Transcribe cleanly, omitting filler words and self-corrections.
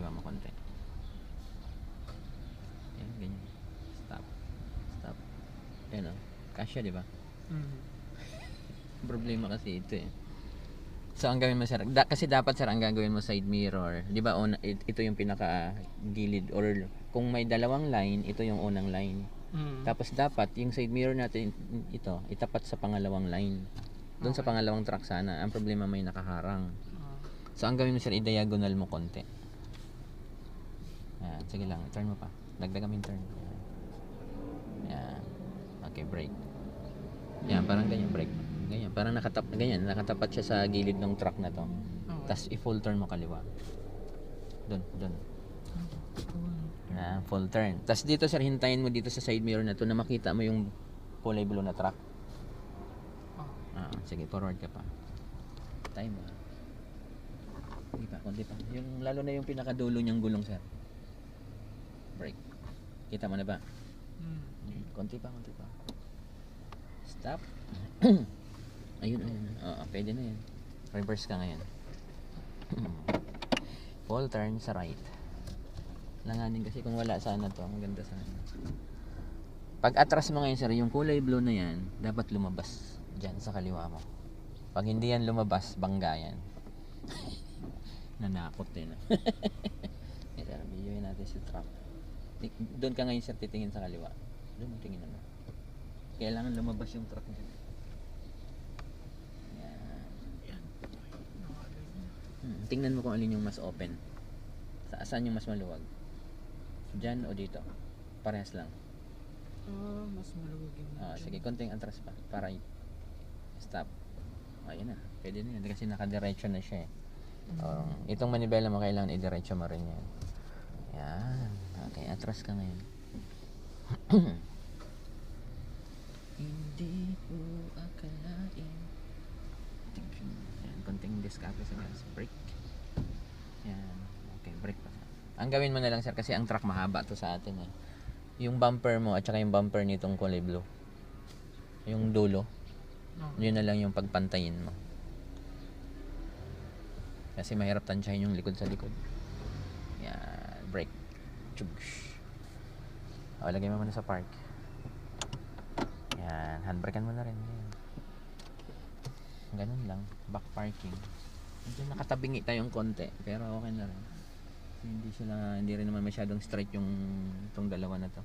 kaliwa mo konti. Ayan, ganyan. Stop. Stop. Ayan o. Kasya, di ba? Problema kasi ito eh. So, ang gawin mo sir, kasi dapat sir, ang gagawin mo side mirror. Di ba, ito yung pinaka gilid or kung may dalawang line, ito yung unang line. Tapos dapat, yung side mirror natin, ito, itapat sa pangalawang line. Doon sa pangalawang track sana. Ang problema may nakaharang. So, ang gawin mo sir, i-diagonal mo konti. Ayan, sige lang, turn mo pa. Dagdagan mo yung turn. Ayan. Okay, brake. Ayan, parang ganyan, brake. Ganyan, parang nakatapat siya sa gilid ng truck na to. Tapos i-full turn mo kaliwa. Doon. Full turn. Tapos dito sir, hintayin mo dito sa side mirror na to na makita mo yung kulay blue na truck. Sige, forward ka pa. Time mo. Hindi pa, konti pa. Yung, lalo na yung pinakadulo niyang gulong sir. Brake. Kita mo na ba? Konti pa. Stop. Ayun. Pwede na yan. Reverse ka ngayon. Full turn sa right. Langanin kasi kung wala sana to. Ang ganda sana. Pag atras mo ngayon sir, yung kulay blue na yan, dapat lumabas dyan sa kaliwa mo. Pag hindi yan lumabas, bangga yan. Nanakot din. Ito, videoin natin si truck. Doon ka ngayon sir, titingin sa kaliwa. Doon mo tingin naman. Kailangan lumabas yung truck niya. Tingnan mo kung alin yung mas open. Saan yung mas maluwag? Diyan o dito? Parehas lang. Mas maluwag yung sige, konting atras pa. Para stop. Ayun na. Pwede na yan. Kasi nakadiretso na siya eh. Itong manibela mo, kailangan i-diretso mo rin yan. Yan. Okay, atras ka ngayon. Hindi ko akalain. Yan, konting discarte sa gas. Brake. Yan. Okay, brake pa. Ang gawin mo na lang sir, kasi ang truck mahaba to sa atin eh. Yung bumper mo at saka yung bumper nitong kulay blue. Yung dulo. Yun na lang yung pagpantayin mo. Kasi mahirap tansyahin yung likod sa likod. Yan. Brake. Chugs. Lagay mo muna sa park. Yan. Handbrakean mo na rin. Yan. Ganun lang. Back parking. Medyo nakatabingi tayong konti. Pero okay na rin. Hindi rin naman masyadong straight yung itong dalawa na to.